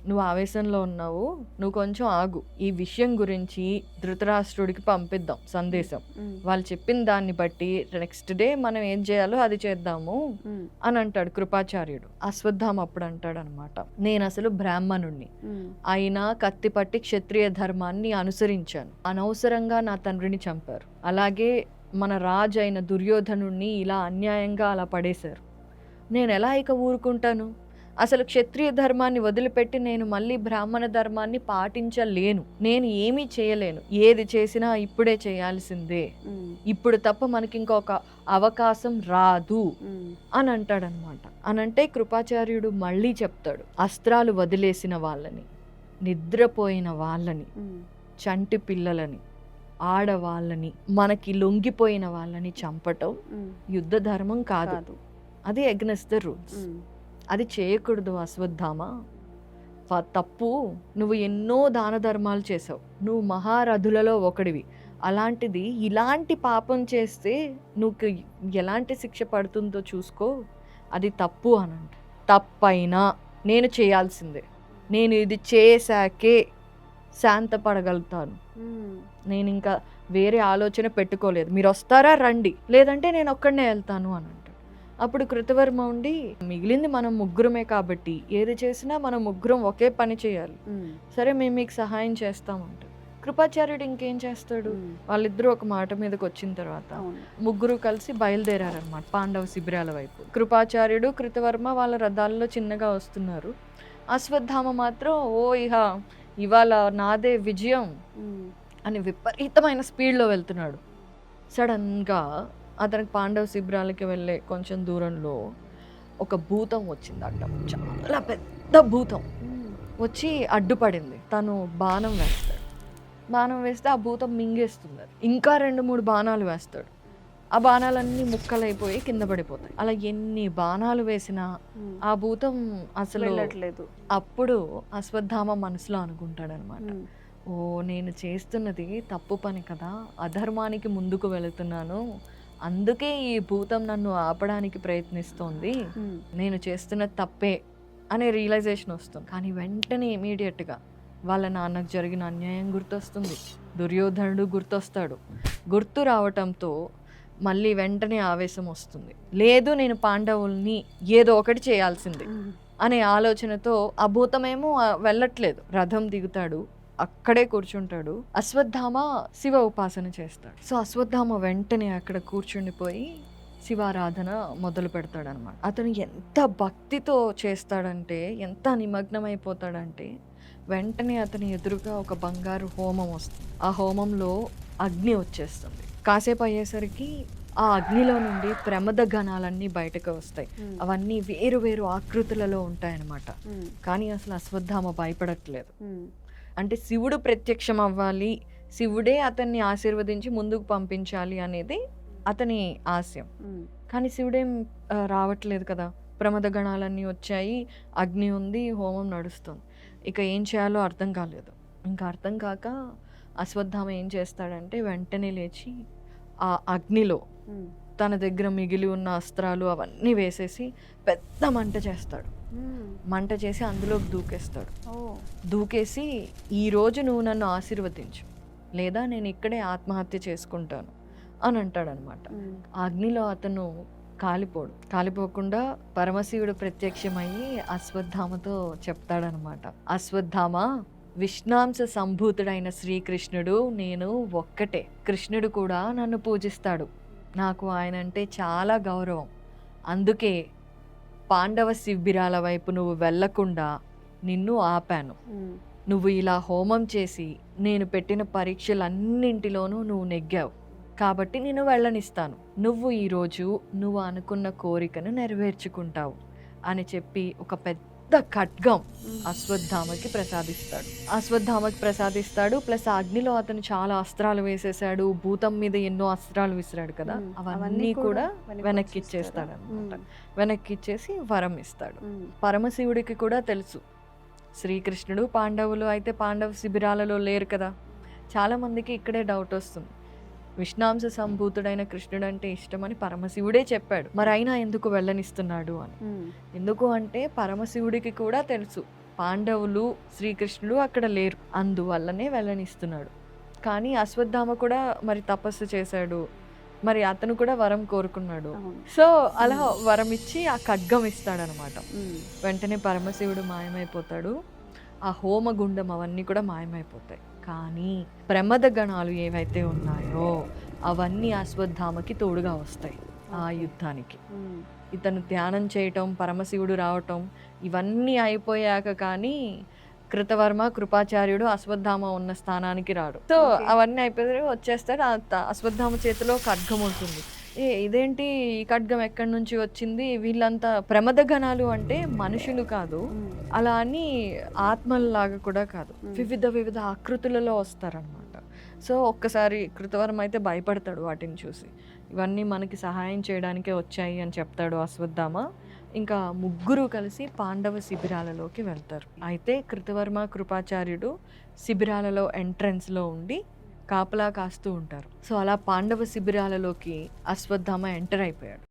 నువ్వు ఆవేశంలో ఉన్నావు, నువ్వు కొంచెం ఆగు, ఈ విషయం గురించి ధృతరాష్ట్రుడికి పంపిద్దాం సందేశం, వాళ్ళు చెప్పిన దాన్ని బట్టి నెక్స్ట్ డే మనం ఏం చేయాలో అది చేద్దాము అని అంటాడు కృపాచార్యుడు. అశ్వత్థామ అప్పుడు అంటాడు అనమాట, నేను అసలు బ్రాహ్మణుణ్ణి, అయినా కత్తి పట్టి క్షత్రియ ధర్మాన్ని అనుసరించాను, అనవసరంగా నా తండ్రిని చంపారు, అలాగే మన రాజు అయిన దుర్యోధనుణ్ణి ఇలా అన్యాయంగా అలా పడేశారు, నేను ఎలా ఇక ఊరుకుంటాను, అసలు క్షత్రియ ధర్మాన్ని వదిలిపెట్టి నేను మళ్ళీ బ్రాహ్మణ ధర్మాన్ని పాటించలేను, నేను ఏమీ చేయలేను, ఏది చేసినా ఇప్పుడే చేయాల్సిందే, ఇప్పుడు తప్ప మనకి ఇంకొక అవకాశం రాదు అని అంటాడనమాట. అనంటే కృపాచార్యుడు మళ్ళీ చెప్తాడు, అస్త్రాలు వదిలేసిన వాళ్ళని, నిద్రపోయిన వాళ్ళని, చంటి పిల్లలని, ఆడవాళ్ళని, మనకి లొంగిపోయిన వాళ్ళని చంపటం యుద్ధ ధర్మం కాదు, అది అగెన్స్ట్ ద రూల్స్, అది చేయకూడదు అశ్వత్థామ, తప్పు, నువ్వు ఎన్నో దాన ధర్మాలు చేసావు, నువ్వు మహారథులలో ఒకడివి, అలాంటిది ఇలాంటి పాపం చేస్తే నువ్వు ఎలాంటి శిక్ష పడుతుందో చూసుకో, అది తప్పు అనంట. తప్పైనా నేను చేయాల్సిందే, నేను ఇది చేశాకే శాంతపడగలుగుతాను, నేను ఇంకా వేరే ఆలోచన పెట్టుకోలేదు, మీరు వస్తారా రండి, లేదంటే నేను ఒక్కడనే వెళ్తాను అని అంటాడు. అప్పుడు కృతవర్మ ఉండి, మిగిలింది మనం ముగ్గురమే కాబట్టి ఏది చేసినా మనం ముగ్గురం ఒకే పని చేయాలి, సరే మేము మీకు సహాయం చేస్తామంట. కృపాచార్యుడు ఇంకేం చేస్తాడు, వాళ్ళిద్దరూ ఒక మాట మీదకి వచ్చిన తర్వాత ముగ్గురు కలిసి బయలుదేరారనమాట పాండవ శిబిరాల వైపు. కృపాచార్యుడు కృతవర్మ వాళ్ళ రథాల్లో చిన్నగా వస్తున్నారు, అశ్వత్థామ మాత్రం ఇవాళ నాదే విజయం అని విపరీతమైన స్పీడ్లో వెళ్తున్నాడు. సడన్గా అతనికి పాండవ శిబిరాలకి వెళ్ళే కొంచెం దూరంలో ఒక భూతం వచ్చింది అడ్డం, చాలా పెద్ద భూతం వచ్చి అడ్డుపడింది. తను బాణం వేస్తాడు, బాణం వేస్తే ఆ భూతం మింగేస్తుంది, ఇంకా 2-3 బాణాలు వేస్తాడు, ఆ బాణాలన్నీ ముక్కలైపోయి కింద పడిపోతాయి. అలా ఎన్ని బాణాలు వేసినా ఆ భూతం అసలు వెళ్ళట్లేదు. అప్పుడు అశ్వత్థామ మనసులో అనుకుంటాడనమాట, ఓ నేను చేస్తున్నది తప్పు పని కదా, అధర్మానికి ముందుకు వెళుతున్నాను, అందుకే ఈ భూతం నన్ను ఆపడానికి ప్రయత్నిస్తోంది, నేను చేస్తున్న తప్పే అనే రియలైజేషన్ వస్తుంది. కానీ వెంటనే ఇమీడియట్గా వాళ్ళ నాన్నకు జరిగిన అన్యాయం గుర్తొస్తుంది, దుర్యోధనుడు గుర్తొస్తాడు. గుర్తు రావటంతో మళ్ళీ వెంటనే ఆవేశం వస్తుంది, లేదు నేను పాండవుల్ని ఏదో ఒకటి చేయాల్సింది అనే ఆలోచనతో ఆ భూతమేమో వెళ్ళట్లేదు, రథం దిగుతాడు, అక్కడే కూర్చుంటాడు. అశ్వత్థామ శివ ఉపాసన చేస్తాడు. సో అశ్వత్థామ వెంటనే అక్కడ కూర్చుండిపోయి శివారాధన మొదలు పెడతాడు అనమాట. అతను ఎంత భక్తితో చేస్తాడంటే, ఎంత నిమగ్నమైపోతాడంటే, వెంటనే అతని ఎదురుగా ఒక బంగారు హోమం వస్తుంది. ఆ హోమంలో అగ్ని వచ్చేస్తుంది. కాసేపు అయ్యేసరికి ఆ అగ్నిలో నుండి ప్రమద గణాలన్నీ బయటకు వస్తాయి. అవన్నీ వేరు వేరు ఆకృతులలో ఉంటాయన్నమాట. కానీ అసలు అశ్వత్థామ భయపడట్లేదు. అంటే శివుడు ప్రత్యక్షం అవ్వాలి, శివుడే అతన్ని ఆశీర్వదించి ముందుకు పంపించాలి అనేది అతని ఆశయం. కానీ శివుడేం రావట్లేదు కదా, ప్రమద గణాలన్నీ వచ్చాయి, అగ్ని ఉంది, హోమం నడుస్తుంది. ఇక ఏం చేయాలో అర్థం కాలేదు. ఇంకా అర్థం కాక అశ్వత్థామ ఏం చేస్తాడంటే వెంటనే లేచి ఆ అగ్నిలో తన దగ్గర మిగిలి ఉన్న అస్త్రాలు అవన్నీ వేసేసి పెద్ద మంట చేస్తాడు. మంట చేసి అందులోకి దూకేస్తాడు. దూకేసి, ఈరోజు నువ్వు నన్ను ఆశీర్వదించు, లేదా నేను ఇక్కడే ఆత్మహత్య చేసుకుంటాను అని అంటాడనమాట. అగ్నిలో అతను కాలిపోకుండా పరమశివుడు ప్రత్యక్షమయ్యి అశ్వత్థామతో చెప్తాడనమాట, అశ్వత్థామ, విష్ణాంశ సంభూతుడైన శ్రీకృష్ణుడు నేను ఒక్కటే, కృష్ణుడు కూడా నన్ను పూజిస్తాడు, నాకు ఆయన అంటే చాలా గౌరవం, అందుకే పాండవ శిబిరాల వైపు నువ్వు వెళ్లకుండా నిన్ను ఆపాను. నువ్వు ఇలా హోమం చేసి నేను పెట్టిన పరీక్షలన్నింటిలోనూ నువ్వు నెగ్గావు, కాబట్టి నేను వెళ్ళనిస్తాను, నువ్వు ఈరోజు నువ్వు అనుకున్న కోరికను నెరవేర్చుకుంటావు అని చెప్పి ఒక పెద్ద ఖడ్గం అశ్వత్థామకి ప్రసాదిస్తాడు. ప్లస్ ఆ అగ్నిలో అతను చాలా అస్త్రాలు వేసేసాడు, భూతం మీద ఎన్నో అస్త్రాలు విసిరాడు కదా, అవన్నీ కూడా వెనక్కిచ్చేస్తాడు అనమాట. వెనక్కిచ్చేసి వరం ఇస్తాడు. పరమశివుడికి కూడా తెలుసు శ్రీకృష్ణుడు పాండవులు అయితే పాండవ శిబిరాలలో లేరు కదా. చాలా మందికి ఇక్కడే డౌట్ వస్తుంది, విష్ణాంశ సంభూతుడైన కృష్ణుడు అంటే ఇష్టమని పరమశివుడే చెప్పాడు, మరి అయినా ఎందుకు వెళ్ళనిస్తున్నాడు అని. ఎందుకు అంటే పరమశివుడికి కూడా తెలుసు పాండవులు శ్రీకృష్ణుడు అక్కడ లేరు, అందువల్లనే వెళ్ళనిస్తున్నాడు. కానీ అశ్వత్థామ కూడా మరి తపస్సు చేశాడు, మరి అతను కూడా వరం కోరుకున్నాడు. సో అలా వరం ఇచ్చి ఆ ఖడ్గం ఇస్తాడనమాట. వెంటనే పరమశివుడు మాయమైపోతాడు, ఆ హోమగుండం అవన్నీ కూడా మాయమైపోతాయి. కానీ ప్రమద గణాలు ఏవైతే ఉన్నాయో అవన్నీ అశ్వత్థామకి తోడుగా వస్తాయి ఆ యుద్ధానికి. ఇతను ధ్యానం చేయటం, పరమశివుడు రావటం ఇవన్నీ అయిపోయాక కానీ కృతవర్మ కృపాచార్యుడు అశ్వత్థామ ఉన్న స్థానానికి రాడు. సో అవన్నీ అయిపోయి వచ్చేస్తాడు. అశ్వత్థామ చేతిలో ఖడ్గం ఉంటుంది. ఇదేంటి ఈ ఖడ్గం ఎక్కడి నుంచి వచ్చింది? వీళ్ళంతా ప్రమద గణాలు అంటే మనుషులు కాదు, అలా అని ఆత్మల్లాగా కూడా కాదు, వివిధ వివిధ ఆకృతులలో వస్తారనమాట. సో ఒక్కసారి కృతవర్మ అయితే భయపడతాడు వాటిని చూసి. ఇవన్నీ మనకి సహాయం చేయడానికే వచ్చాయి అని చెప్తాడు అశ్వత్థామ. ఇంకా ముగ్గురు కలిసి పాండవ శిబిరాలలోకి వెళ్తారు. అయితే కృతవర్మ కృపాచార్యుడు శిబిరాలలో ఎంట్రన్స్లో ఉండి కాపలా కాస్తూ ఉంటారు. సో అలా పాండవ శిబిరాలలోకి అశ్వత్థామ ఎంటర్ అయిపోయాడు.